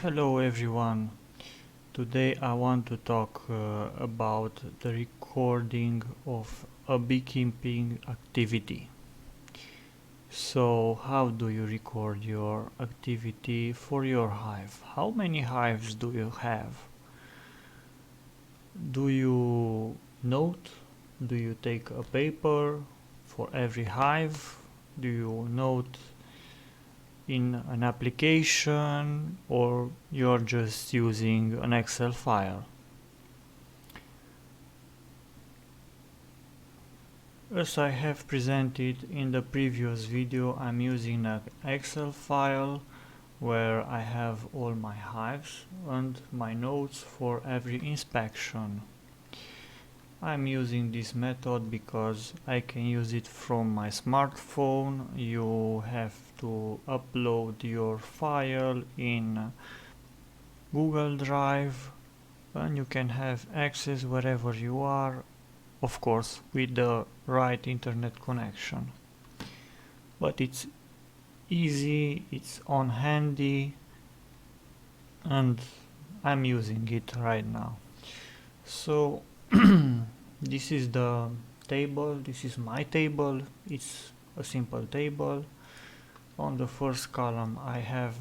Hello everyone. Today I want to talk about the recording of a beekeeping activity. So, how do you record your activity for your hive? How many hives do you have? Do you note? Do you take a paper for every hive? Do you note in an application, or you're just using an Excel file? As I have presented in the previous video, I'm using an Excel file where I have all my hives and my notes for every inspection. I'm using this method because I can use it from my smartphone. You have to upload your file in Google Drive and you can have access wherever you are, of course with the right internet connection. But it's easy, it's on handy, and I'm using it right now. So this is the table, this is my table. It's a simple table. On the first column I have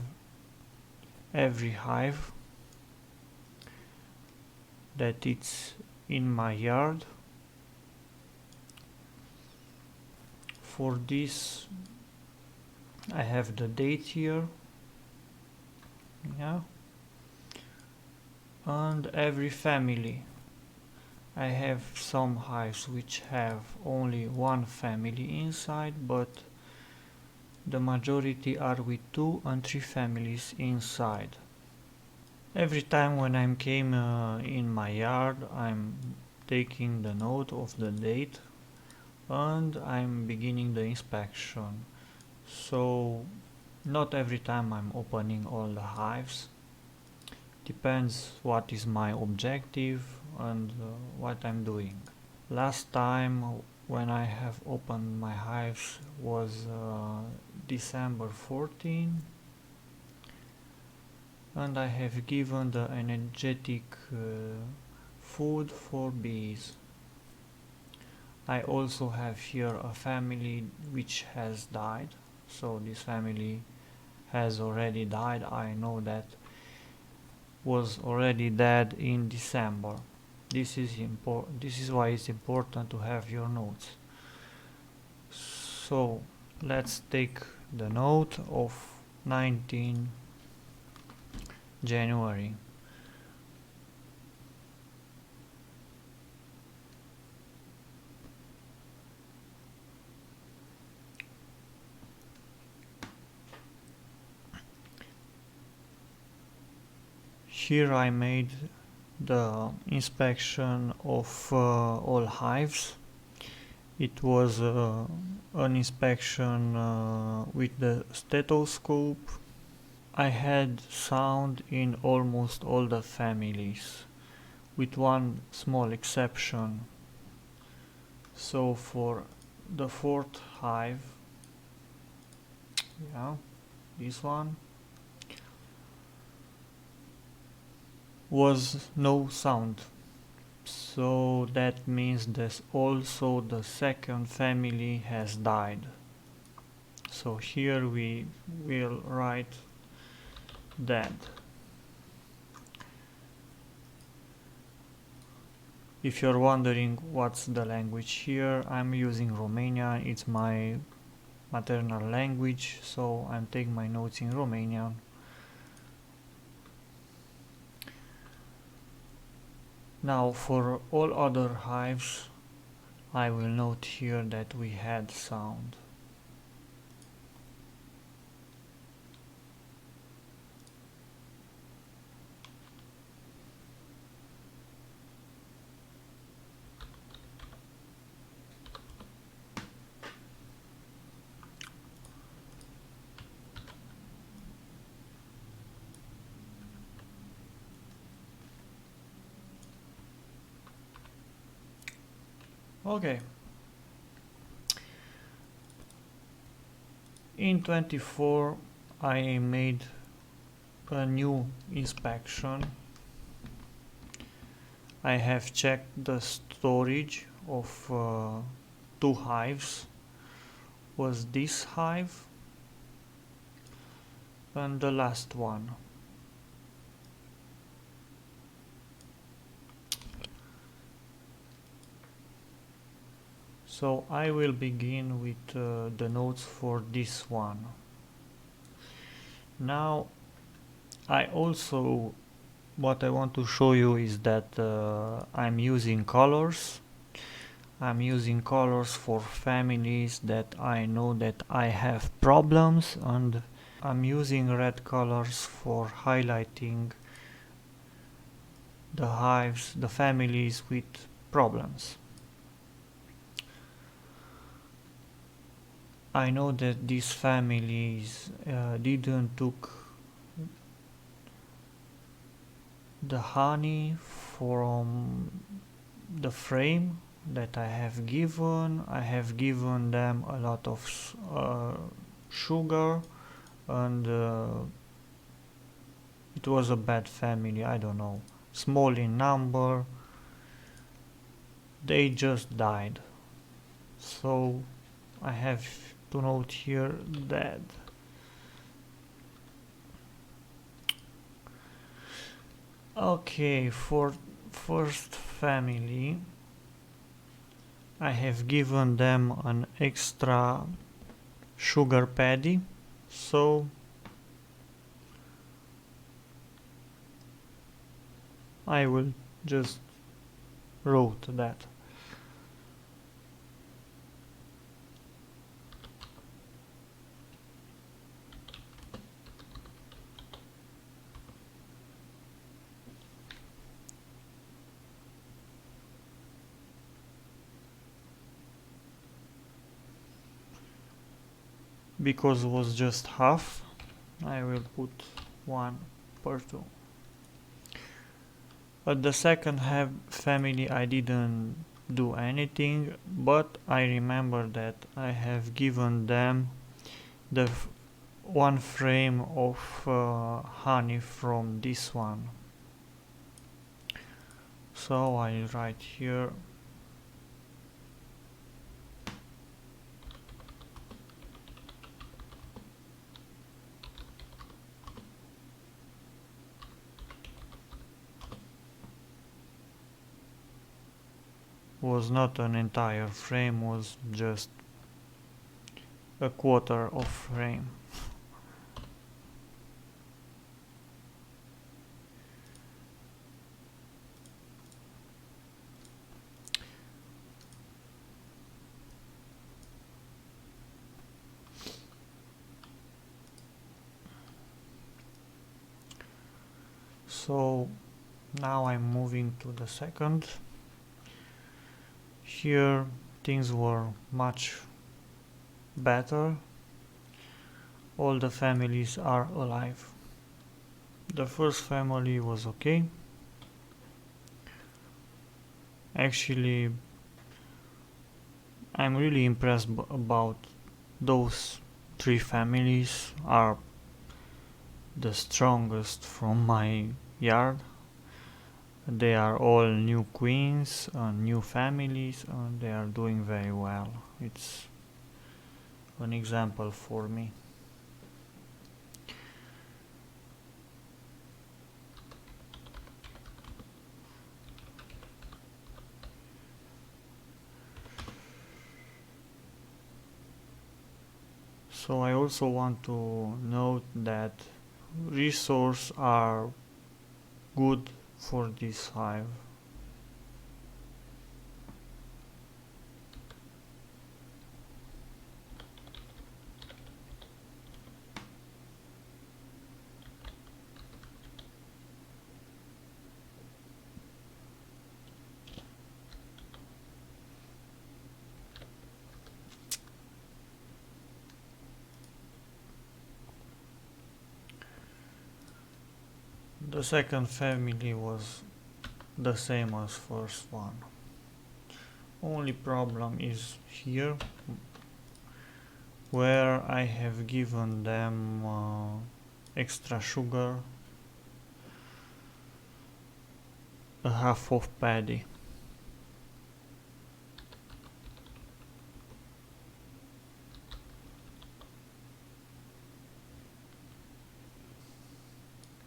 every hive that it's in my yard. For this I have the date here, yeah, and every family. I have some hives which have only one family inside, but the majority are with 2 and 3 families inside. Every time when I came in my yard, I'm taking the note of the date and I'm beginning the inspection. So not every time I'm opening all the hives. Depends what is my objective and what I'm doing. Last time when I have opened my hives was December 14, and I have given the energetic food for bees. I also have here a family which has died, so this family has already died. I know that was already dead in December. This is why it's important to have your notes. So let's take the note of 19 January. Here I made the inspection of all hives. It was an inspection with the stethoscope. I had sound in almost all the families, with one small exception. So for the 4th hive, yeah, this one, was no sound. So that means that also the 2nd family has died. So here we will write dead. If you're wondering what's the language here, I'm using Romanian. It's my maternal language, so I'm taking my notes in Romanian. Now for all other hives, I will note here that we had sound. Okay. In 24 I made a new inspection. I have checked the storage of two hives. Was this hive and the last one. So I will begin with the notes for this one. Now what I want to show you is that I'm using colors. I'm using colors for families that I know that I have problems, and I'm using red colors for highlighting the hives, the families with problems. I know that these families didn't took the honey from the frame that I have given. I have given them a lot of sugar, and it was a bad family, I don't know, small in number. They just died. So I have to note here dead. Okay, for first family I have given them an extra sugar paddy, so I will just wrote that. Because it was just half, I will put 1/2. At the second family I didn't do anything, but I remember that I have given them the one frame of honey from this one. So I write here was not an entire frame, was just a quarter of frame. So now I'm moving to the second. Here things were much better. All the families are alive. The first family was okay. Actually, I'm really impressed about those three families. Are the strongest from my yard. They are all new queens and new families, and they are doing very well. It's an example for me. So I also want to note that resources are good for this hive. The second family was the same as first one. Only problem is here, where I have given them extra sugar a half of paddy.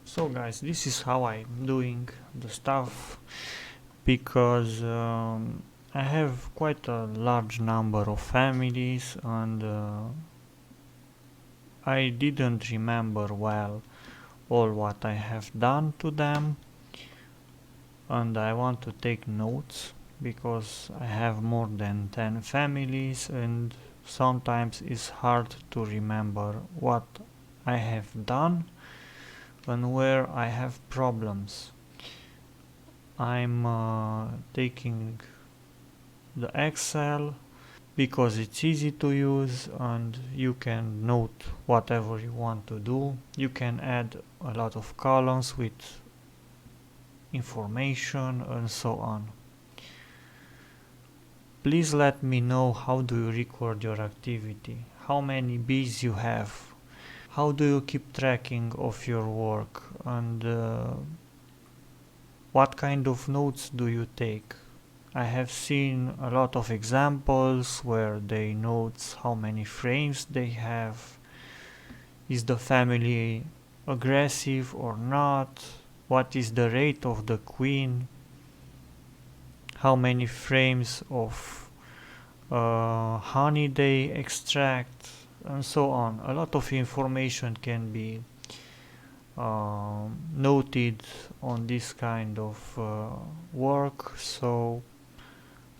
So guys, this is how I'm doing the stuff, because I have quite a large number of families, and I didn't remember well all what I have done to them, and I want to take notes because I have more than 10 families, and sometimes it's hard to remember what I have done and where I have problems. I'm taking the Excel because it's easy to use and you can note whatever you want to do. You can add a lot of columns with information and so on. Please let me know, how do you record your activity? How many bees you have? How do you keep tracking of your work? And what kind of notes do you take? I have seen a lot of examples where they note how many frames they have. Is the family aggressive or not? What is the rate of the queen? How many frames of honey they extract, and so on. A lot of information can be noted on this kind of work, so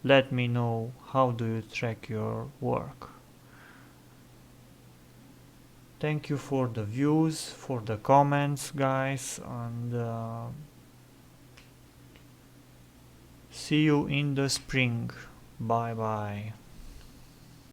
let me know, how do you track your work. Thank you for the views, for the comments, guys, and see you in the spring. Bye bye.